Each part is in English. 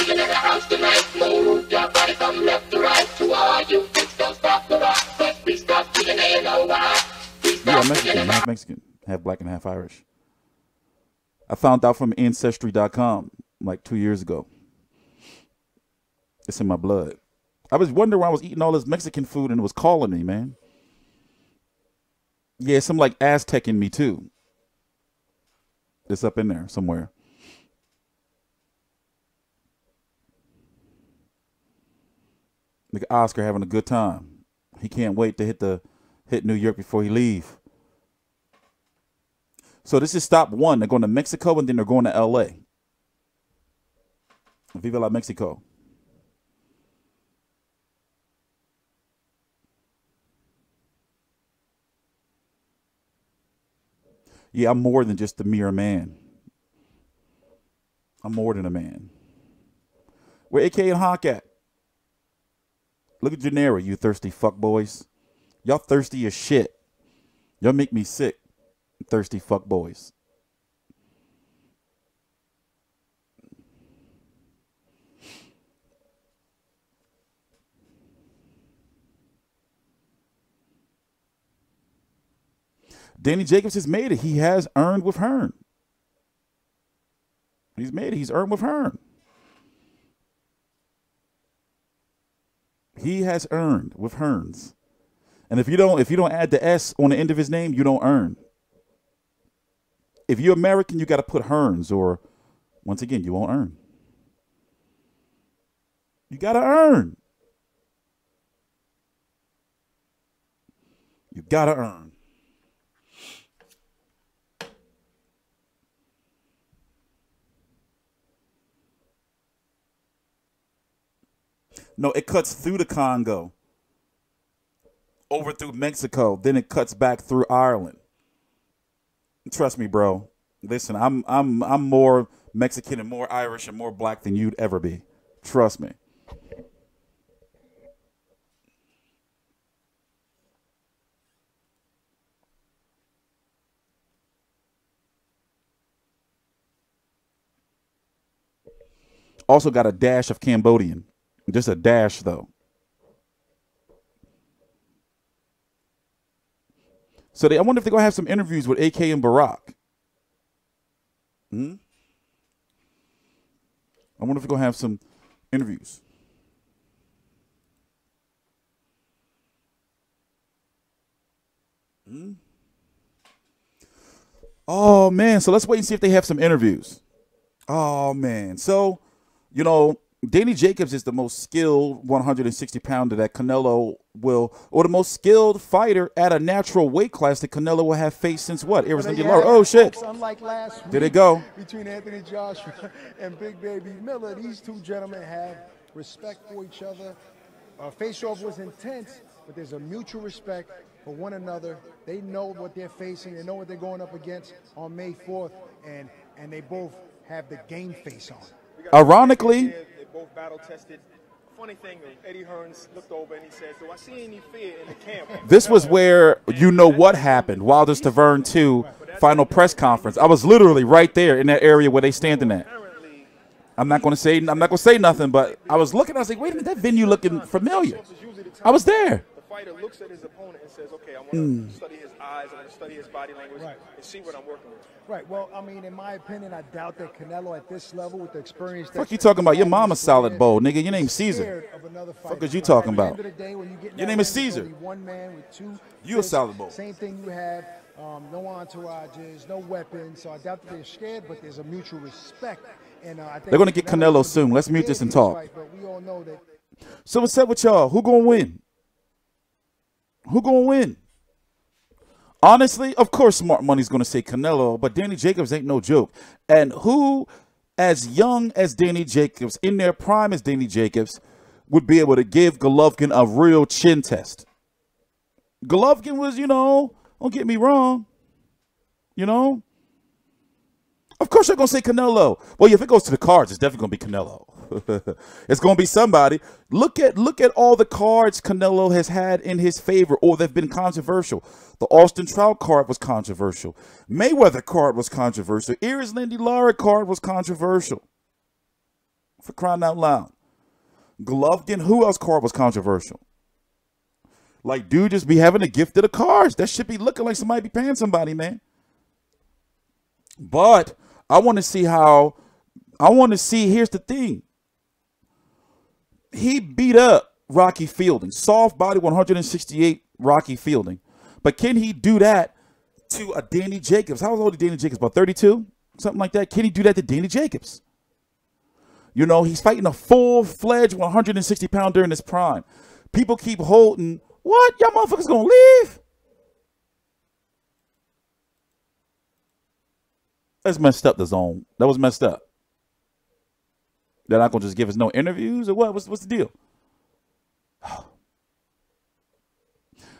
Being in the house tonight, move your body from left to right. To all you freaks, don't stop the rock. Let's be stuck to the Canelo'S. Yeah, I'm Mexican, half Mexican, half black and half Irish. I found out from Ancestry.com like 2 years ago. It's in my blood. I was wondering why I was eating all this Mexican food and it was calling me, man. Yeah, some like Aztec in me too. It's up in there somewhere. Look at Oscar having a good time. He can't wait to hit New York before he leave. So this is stop one. They're going to Mexico and then they're going to LA. Viva la Mexico. Yeah, I'm more than just a mere man. I'm more than a man. Where AK and Hawk at? Look at Gennaro, you thirsty fuckboys. Y'all thirsty as shit. Y'all make me sick. Thirsty fuckboys. Danny Jacobs has made it. He has earned with Hearn. He's made it. He's earned with Hearn. He has earned with Hearns. And if you don't add the S on the end of his name, you don't earn. If you're American, you got to put Hearns, or once again, you won't earn. You got to earn. You got to earn. No, it cuts through the Congo, over through Mexico, then it cuts back through Ireland. Trust me, bro. Listen, I'm more Mexican and more Irish and more black than you'd ever be. Trust me. Also got a dash of Cambodian. Just a dash, though. So I wonder if they're going to have some interviews with AK and Barack. I wonder if they're going to have some interviews. Oh, man. So let's wait and see if they have some interviews. Oh, man. So, you know, Danny Jacobs is the most skilled 160-pounder that Canelo will, or the most skilled fighter at a natural weight class that Canelo will have faced since what? Arizona. Oh, shit. Unlike last week, did it go? Between Anthony Joshua and Big Baby Miller, these two gentlemen have respect for each other. Face-off was intense, but there's a mutual respect for one another. They know what they're facing. They know what they're going up against on May 4th, and they both have the game face on. Ironically, both battle tested. Funny thing, Eddie Hearns looked over and he said, "Do I see any fear in the camp?" This was where you know what happened. Wilder's Tavern 2 final press conference. I was literally right there in that area where they standing at. I'm not going to say nothing, but I was looking. I was like, wait a minute, that venue looking familiar. I was there. The fighter looks at his opponent and says, "Okay, I want to study his eyes. I want to study his body language and see what I'm working with." Right. Well, I mean, in my opinion, I doubt that Canelo at this level with the experience. Fuck you talking about? Your mama's solid bowl, nigga. Your name's Caesar. Fuck is you talking about? Your name is Caesar. One man with two. You a solid bowl. Same thing you have. No entourages, no weapons. So I doubt that they're scared, but there's a mutual respect. And I think they're gonna get Canelo soon. Let's mute this and talk. But we all know that. So what's up with y'all? Who gonna win? Who gonna win? Honestly, of course, Smart Money's going to say Canelo, but Danny Jacobs ain't no joke. And who, as young as Danny Jacobs, in their prime as Danny Jacobs, would be able to give Golovkin a real chin test? Golovkin was, you know, don't get me wrong, you know. Of course they're going to say Canelo. Well, if it goes to the cards, it's definitely going to be Canelo. It's going to be somebody. Look at all the cards Canelo has had in his favor, or they've been controversial. The Austin Trout card was controversial. Mayweather card was controversial. Iris Lindy Lara card was controversial. For crying out loud. Golovkin, who else card was controversial? Like, dude just be having a gift of the cards. That should be looking like somebody be paying somebody, man. But I want to see here's the thing. He beat up Rocky Fielding. Soft body 168 Rocky Fielding. But can he do that to a Danny Jacobs? How old is Danny Jacobs? About 32? Something like that. Can he do that to Danny Jacobs? You know, he's fighting a full-fledged 160-pounder in his prime. People keep holding, what? Y'all motherfuckers gonna leave? That's messed up, DAZN. That was messed up. They're not gonna just give us no interviews or what? What's the deal?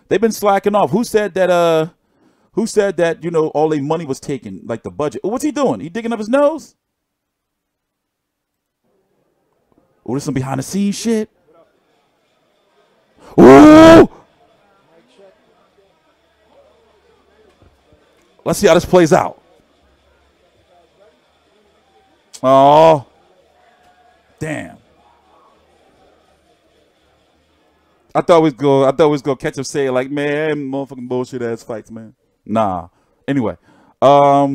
They've been slacking off. Who said that, you know, all their money was taken, like the budget? What's he doing? He digging up his nose? Oh, this some behind the scenes shit. Ooh! Let's see how this plays out. Oh, damn! I thought we was gonna catch him saying like, "Man, motherfucking bullshit ass fights, man." Nah. Anyway, yeah,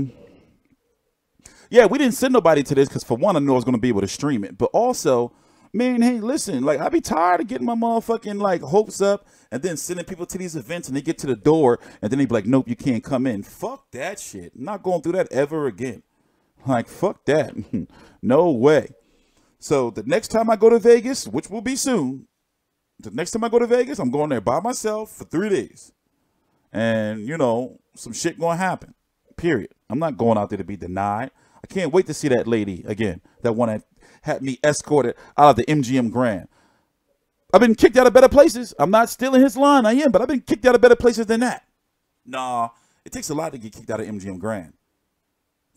we didn't send nobody to this because for one, I know I was gonna be able to stream it, but also, man, hey, listen, like I be tired of getting my motherfucking like hopes up and then sending people to these events and they get to the door and then they be like, nope, you can't come in. Fuck that shit. I'm not going through that ever again. Like, fuck that. No way. So the next time I go to Vegas, which will be soon, the next time I go to Vegas, I'm going there by myself for 3 days. And, you know, some shit going to happen. Period. I'm not going out there to be denied. I can't wait to see that lady again. That one that had me escorted out of the MGM Grand. I've been kicked out of better places. I'm not stealing his line. I am, but I've been kicked out of better places than that. Nah, it takes a lot to get kicked out of MGM Grand.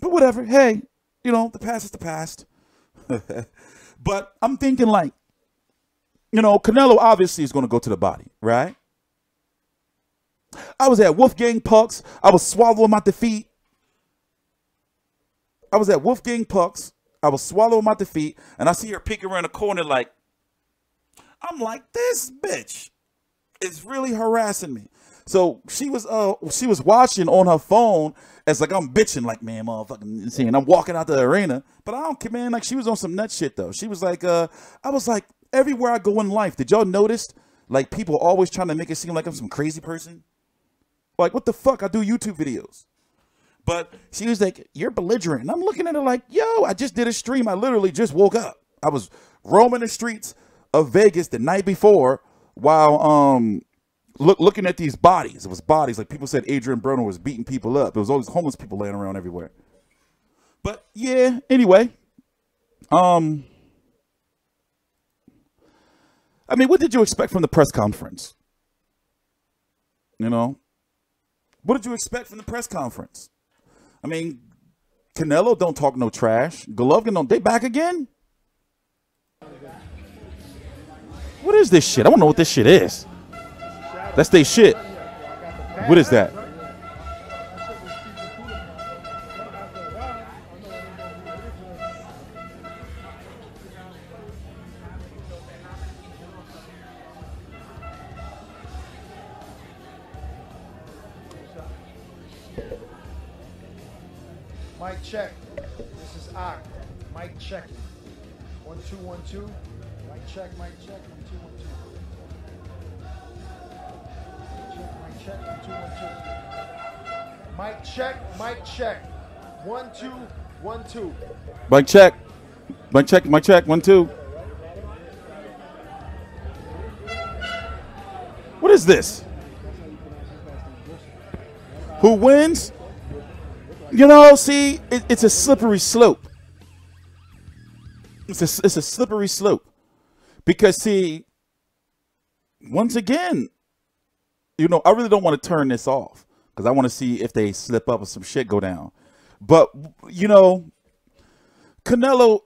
But whatever. Hey, you know, the past is the past. But I'm thinking like, you know, Canelo obviously is going to go to the body, right? I was at Wolfgang Puck's. I was swallowing my defeat. I was at Wolfgang Puck's. I was swallowing my defeat, and I see her peeking around the corner like, I'm like, this bitch is really harassing me. So she was watching on her phone as like I'm bitching like, man, motherfucking insane. I'm walking out the arena, but I don't care, man. Like she was on some nut shit though. She was like, I was like, everywhere I go in life, did y'all notice like people always trying to make it seem like I'm some crazy person? Like, what the fuck? I do YouTube videos. But she was like, you're belligerent. And I'm looking at her like, yo, I just did a stream. I literally just woke up. I was roaming the streets of Vegas the night before while looking at these bodies. It was bodies. Like people said Adrian Broner was beating people up. There was all these homeless people laying around everywhere. But yeah, anyway. I mean, what did you expect from the press conference? You know? What did you expect from the press conference? I mean, Canelo don't talk no trash. Golovkin don't. They back again? What is this shit? I don't know what this shit is. That's their shit. What is that? Mic check. This is Ak. Mic check. 1 2 1 2. Mic check. Mic check. 1 2 1 2. Mic check. 1 2 1 2. Mic check. Mic check. 1 2 1 2. Mic check. Mic check. Mic check. 1 2. What is this? Who wins? You know, see, it's a slippery slope. It's a slippery slope. Because, see, once again, you know, I really don't want to turn this off. Because I want to see if they slip up or some shit go down. But, you know, Canelo,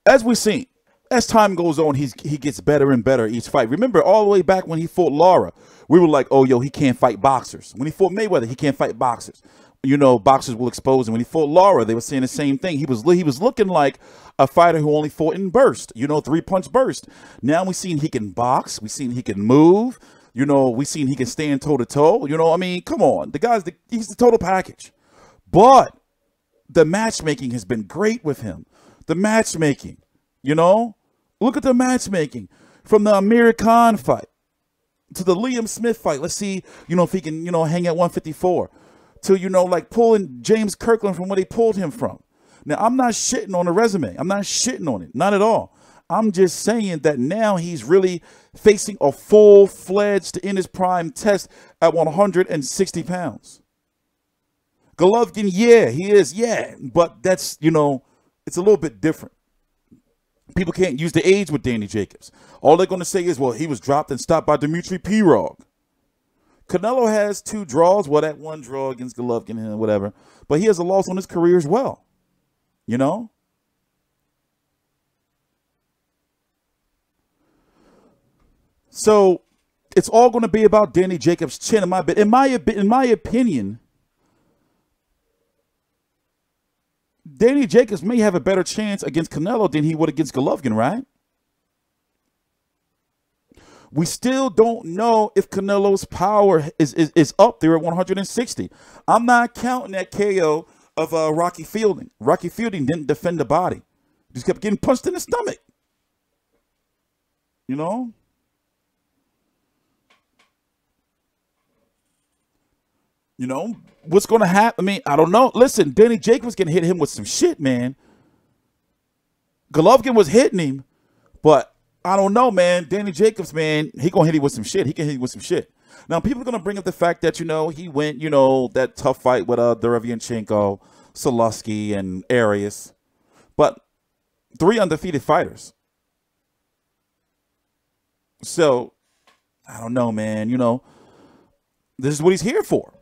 as we've seen, as time goes on, he gets better and better each fight. Remember, all the way back when he fought Lara, we were like, oh, yo, he can't fight boxers. When he fought Mayweather, he can't fight boxers. you know, boxers will expose him. When he fought Lara, they were saying the same thing. He was looking like a fighter who only fought in burst, you know, 3-punch burst. Now we've seen he can box. We've seen he can move. You know, we've seen he can stand toe-to-toe. You know, I mean, come on. He's the total package. But the matchmaking has been great with him. The matchmaking, you know. Look at the matchmaking. From the Amir Khan fight to the Liam Smith fight. Let's see, you know, if he can, you know, hang at 154. To, you know, like pulling James Kirkland from where they pulled him from. Now, I'm not shitting on the resume. I'm not shitting on it. Not at all. I'm just saying that now he's really facing a full-fledged, in his prime test at 160 pounds. Golovkin, yeah, he is, yeah. But that's, you know, it's a little bit different. People can't use the age with Danny Jacobs. All they're going to say is, well, he was dropped and stopped by Dmitry Pirog. Canelo has 2 draws. Well, that 1 draw against Golovkin and whatever. But he has a loss on his career as well. You know? So it's all going to be about Danny Jacobs' chin. In my opinion, Danny Jacobs may have a better chance against Canelo than he would against Golovkin, right? We still don't know if Canelo's power is up there at 160. I'm not counting that KO of Rocky Fielding. Rocky Fielding didn't defend the body. Just kept getting punched in the stomach. You know? You know, what's going to happen? I mean, I don't know. Listen, Danny Jacobs can hit him with some shit, man. Golovkin was hitting him, but I don't know, man. Danny Jacobs, man, he going to hit him with some shit. He can hit him with some shit. Now, people are going to bring up the fact that, you know, he went, you know, that tough fight with Derevianchenko, Solovsky, and Arias. But 3 undefeated fighters. So, I don't know, man. You know, this is what he's here for.